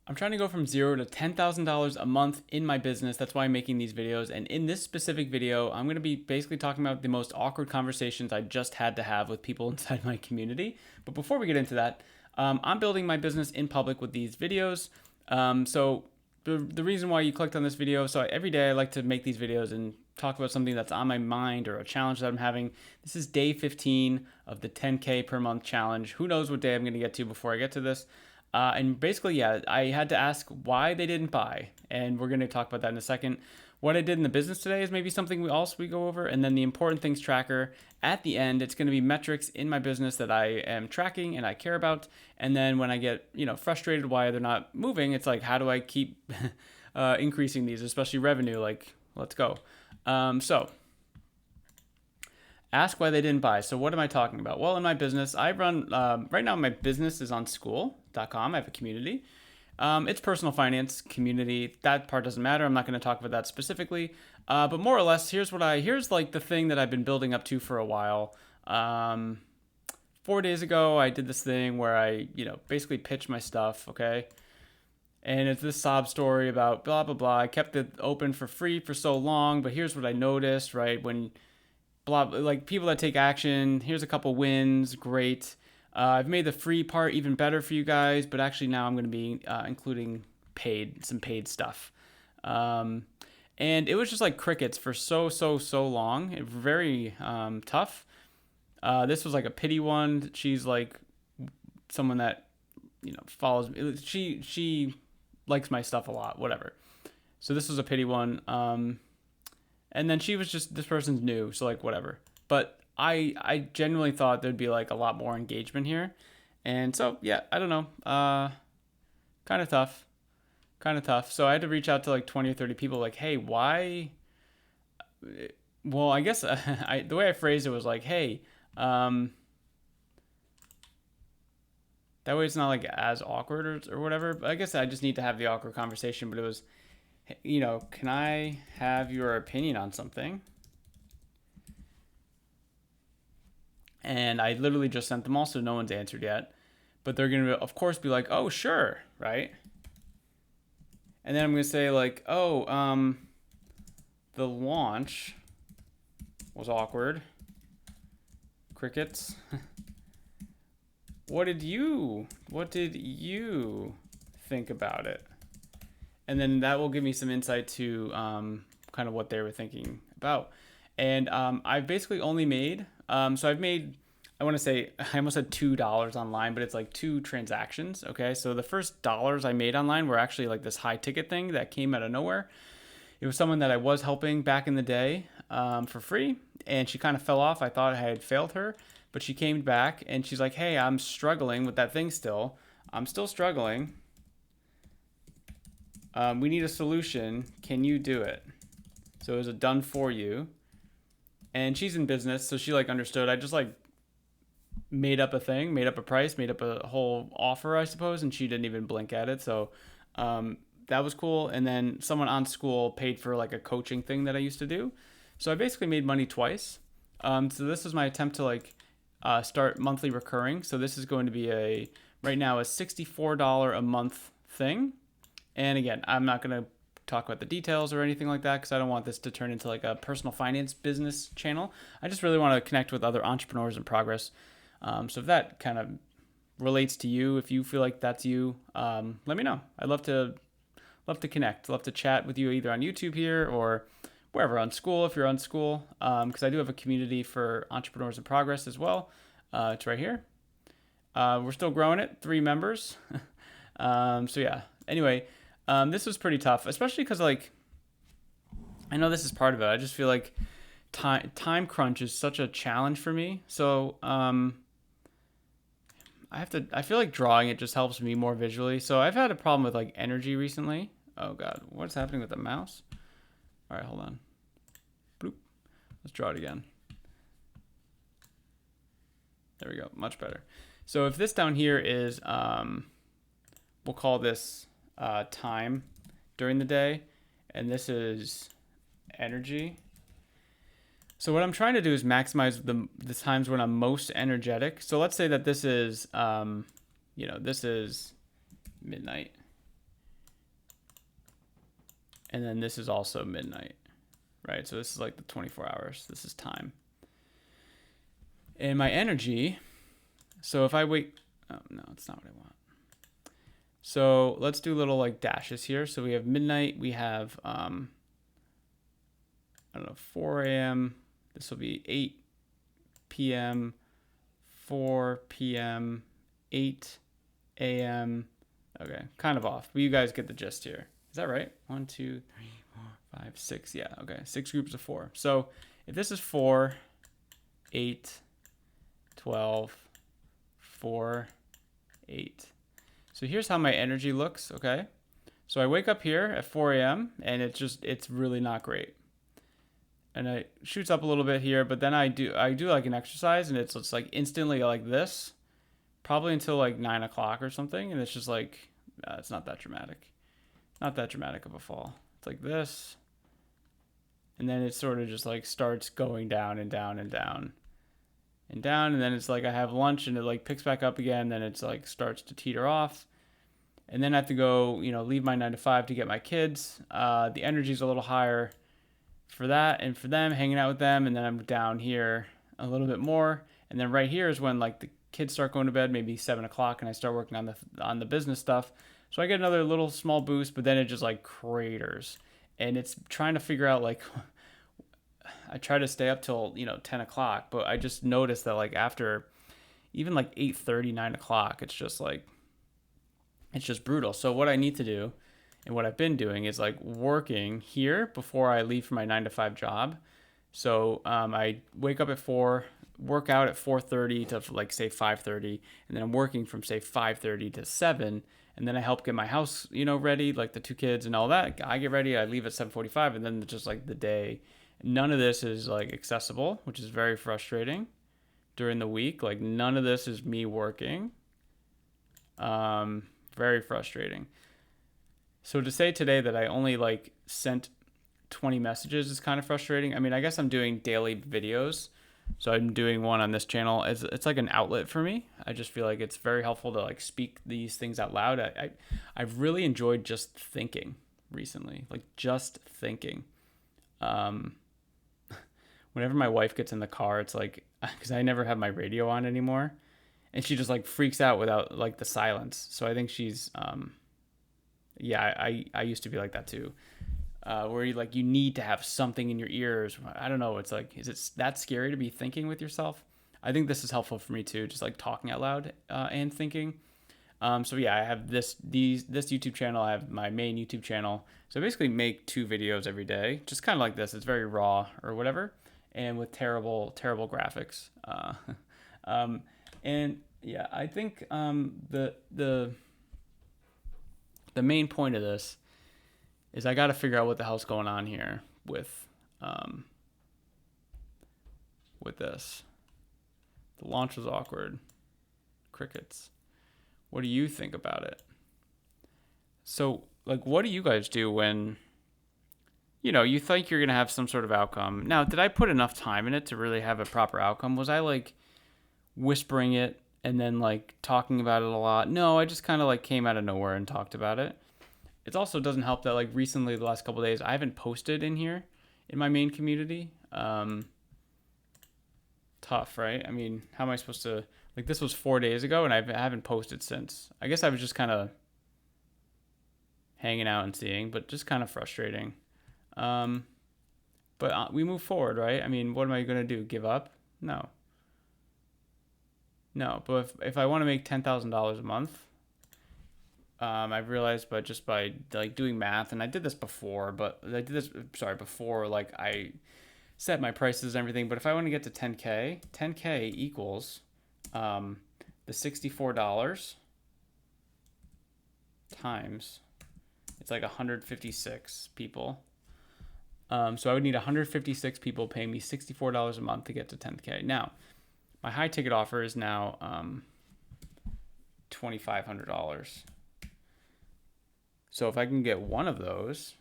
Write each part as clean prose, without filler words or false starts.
I'm trying to go from zero to $10,000 a month in my business. That's why I'm making these videos. And in this specific video, I'm going to be basically talking about the most awkward conversations I just had to have with people inside my community. But before we get into that, I'm building my business in public with these videos. So the reason why you clicked on this video, so every day I like to make these videos and talk about something that's on my mind or a challenge that I'm having. This is day 15 of the 10K per month challenge. Who knows what day I'm going to get to before I get to this. And basically, yeah, I had to ask why they didn't buy, and we're going to talk about that in a second. What I did in the business today is maybe something we go over, and then the important things tracker at the end. It's going to be metrics in my business that I am tracking and I care about. And then when I get frustrated why they're not moving, it's like, how do I keep increasing these, especially revenue? Like, let's go. So ask why they didn't buy. So what am I talking about? Well, in my business, I run, right now my business is on Skool.com. I have a community. It's personal finance community. That part doesn't matter. I'm not going to talk about that specifically. But more or less, here's like the thing that I've been building up to for a while. 4 days ago, I did this thing where I, basically pitched my stuff. Okay. And it's this sob story about blah, blah, blah. I kept it open for free for so long, but here's what I noticed, right? When like people that take action, here's a couple wins, great. I've made the free part even better for you guys, but actually now I'm going to be including some paid stuff. And it was just like crickets for so long. It was very tough. This was like a pity one. She's like someone that follows me. She likes my stuff a lot, whatever. So this was a pity one. And then she was just, this person's new, so like whatever. But I genuinely thought there'd be like a lot more engagement here. And so, yeah, I don't know. Kind of tough. Kind of tough. So I had to reach out to like 20 or 30 people like, hey, why? Well, I guess the way I phrased it was like, hey, that way it's not like as awkward or whatever. But I guess I just need to have the awkward conversation. But it was, can I have your opinion on something? And I literally just sent them all, so no one's answered yet. But they're going to, of course, be like, oh, sure, right? And then I'm going to say, like, oh, the launch was awkward. Crickets. What did you think about it? And then that will give me some insight to kind of what they were thinking about. And I've basically only made, so I've made, I want to say, I almost said $2 online, but it's like 2 transactions. Okay. So the first dollars I made online were actually like this high ticket thing that came out of nowhere. It was someone that I was helping back in the day for free, and she kind of fell off. I thought I had failed her, but she came back and she's like, hey, I'm struggling with that thing still. I'm still struggling. We need a solution. Can you do it? So it was a done for you. And she's in business, so she like understood. I just like made up a thing, made up a price, made up a whole offer, I suppose, and she didn't even blink at it. So that was cool. And then someone on Skool paid for like a coaching thing that I used to do. So I basically made money twice. So this is my attempt to like start monthly recurring. So this is going to be right now a $64 a month thing. And again, I'm not going to talk about the details or anything like that because I don't want this to turn into like a personal finance business channel. I just really want to connect with other entrepreneurs in progress. So if that kind of relates to you, if you feel like that's you, let me know. I'd love to connect, love to chat with you either on YouTube here or wherever, on Skool if you're on Skool, because I do have a community for entrepreneurs in progress as well. It's right here. We're still growing it, 3 members. So yeah, anyway, this was pretty tough, especially because like I know this is part of it. I just feel like time crunch is such a challenge for me. So I feel like drawing it just helps me more visually. So I've had a problem with like energy recently. Oh God, what's happening with the mouse? All right, hold on. Bloop. Let's draw it again. There we go, much better. So if this down here is, we'll call this time during the day, and this is energy. So what I'm trying to do is maximize the times when I'm most energetic. So let's say that this is, this is midnight. And then this is also midnight, right? So this is like the 24 hours. This is time. And my energy, so if I wait, oh no, it's not what I want. So let's do little like dashes here. So we have midnight, we have, I don't know, 4 a.m. This will be 8 p.m., 4 p.m., 8 a.m. Okay, kind of off, but you guys get the gist here. Is that right? 1, 2, 3, 4, 5, 6. Yeah, okay, 6 groups of 4. So if this is 4, 8, 12, 4, 8. So here's how my energy looks, okay? So I wake up here at 4 a.m. and it's really not great. And it shoots up a little bit here, but then I do like an exercise and it's like instantly like this, probably until like 9 o'clock or something. And it's just like, it's not that dramatic. Not that dramatic of a fall. It's like this. And then it sort of just like starts going down and down and down and down. And then it's like I have lunch and it like picks back up again. Then it's like starts to teeter off. And then I have to go, leave my 9 to 5 to get my kids. The energy's a little higher for that and for them, hanging out with them. And then I'm down here a little bit more. And then right here is when like the kids start going to bed, maybe 7 o'clock, and I start working on the business stuff. So I get another little small boost, but then it just like craters. And it's trying to figure out like, I try to stay up till, 10 o'clock, but I just noticed that like after even like 8:30, 9 o'clock, it's just brutal. So what I need to do and what I've been doing is like working here before I leave for my 9 to 5 job. So I wake up at 4, work out at 4:30 to like say 5:30, and then I'm working from say 5:30 to 7, and then I help get my house, ready, like the 2 kids and all that. I get ready, I leave at 7:45, and then just like the day. None of this is like accessible, which is very frustrating during the week. Like none of this is me working. Very frustrating. So to say today that I only like sent 20 messages is kind of frustrating. I mean, I guess I'm doing daily videos. So I'm doing one on this channel. It's like an outlet for me. I just feel like it's very helpful to like speak these things out loud. I've really enjoyed just thinking recently, like just thinking. Whenever my wife gets in the car, it's like, because I never have my radio on anymore, and she just like freaks out without like the silence. So I think she's, I used to be like that too. Where you need to have something in your ears. I don't know. It's like, is it that scary to be thinking with yourself? I think this is helpful for me too, just like talking out loud and thinking. So yeah, I have this YouTube channel. I have my main YouTube channel. So I basically make 2 videos every day, just kind of like this. It's very raw or whatever, and with terrible graphics. And yeah, I think the main point of this is I got to figure out what the hell's going on here with this. The launch was awkward. Crickets. What do you think about it? So, like, what do you guys do when, you think you're going to have some sort of outcome? Now, did I put enough time in it to really have a proper outcome? Was I, like, whispering it and then, like, talking about it a lot? No, I just kind of, like, came out of nowhere and talked about it. It also doesn't help that, like, recently, the last couple of days, I haven't posted in here in my main community. Tough, right? I mean, how am I supposed to... Like, this was 4 days ago, and I haven't posted since. I guess I was just kind of hanging out and seeing, but just kind of frustrating. But we move forward, right? I mean, what am I going to do? Give up? No. But if I want to make $10,000 a month, I've realized by like doing math, and I did this before, before like I set my prices and everything. But if I want to get to 10K equals... the $64 times, it's like 156 people. So I would need 156 people paying me $64 a month to get to 10K. Now, my high ticket offer is now $2,500. So if I can get one of those,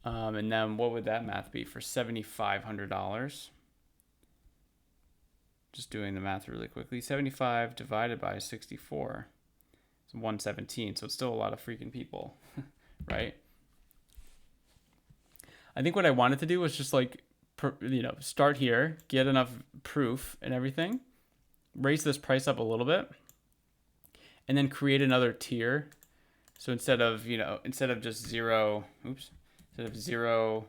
and then what would that math be for $7,500? Just doing the math really quickly. 75 divided by 64. It's 117. So it's still a lot of freaking people. right? I think what I wanted to do was just like, start here, get enough proof and everything, raise this price up a little bit, and then create another tier. So instead of just instead of 0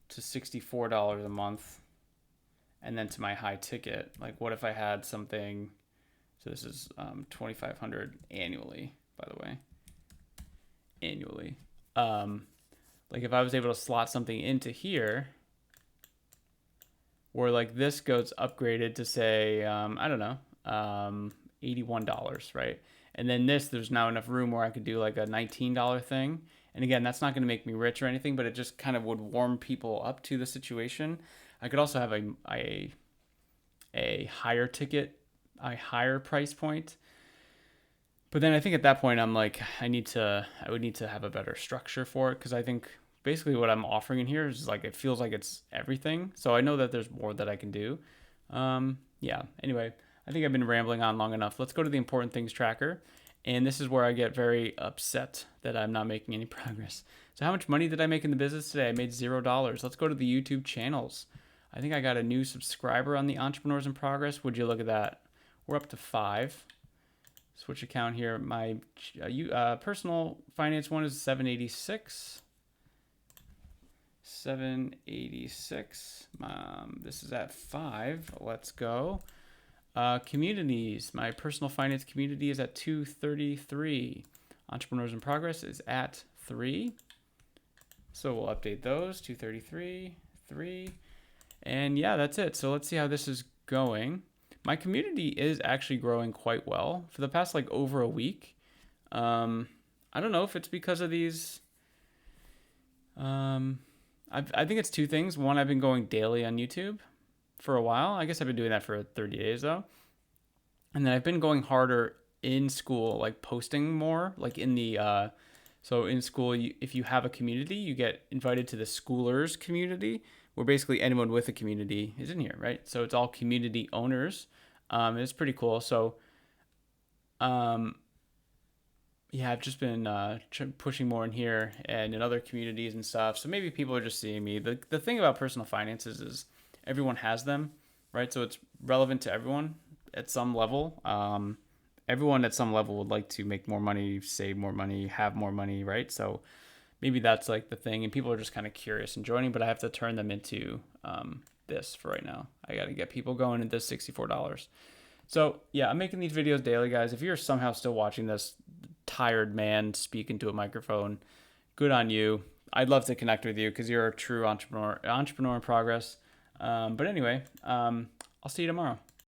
to $64 a month, and then to my high ticket, like what if I had something, so this is 2,500 annually, by the way, annually. Like if I was able to slot something into here, where like this goes upgraded to say, I don't know, $81, right? And then there's now enough room where I could do like a $19 thing. And again, that's not going to make me rich or anything, but it just kind of would warm people up to the situation. I could also have a higher ticket, a higher price point. But then I think at that point, I'm like, I would need to have a better structure for it, because I think basically what I'm offering in here is like, it feels like it's everything. So I know that there's more that I can do. Yeah, anyway, I think I've been rambling on long enough. Let's go to the important things tracker. And this is where I get very upset that I'm not making any progress. So how much money did I make in the business today? I made $0. Let's go to the YouTube channels. I think I got a new subscriber on the Entrepreneurs in Progress. Would you look at that? We're up to 5. Switch account here. My personal finance one is 786. 786. This is at 5. Let's go. Communities. My personal finance community is at 233. Entrepreneurs in Progress is at 3. So we'll update those. 233, 3. And yeah, that's it. So let's see how this is going. My community is actually growing quite well for the past like over a week. I don't know if it's because of these. I think it's 2 things. One, I've been going daily on YouTube for a while. I guess I've been doing that for 30 days though. And then I've been going harder in Skool, like posting more, like in the, so in Skool, if you have a community, you get invited to the Skoolers community, where basically anyone with a community is in here, right? So it's all community owners. It's pretty cool. So, yeah, I've just been pushing more in here and in other communities and stuff. So maybe people are just seeing me. The thing about personal finances is everyone has them, right? So it's relevant to everyone at some level. Everyone at some level would like to make more money, save more money, have more money, right? So maybe that's like the thing, and people are just kind of curious and joining, but I have to turn them into this for right now. I got to get people going into $64. So yeah, I'm making these videos daily, guys. If you're somehow still watching this tired man speak into a microphone, good on you. I'd love to connect with you because you're a true entrepreneur in progress. But anyway, I'll see you tomorrow.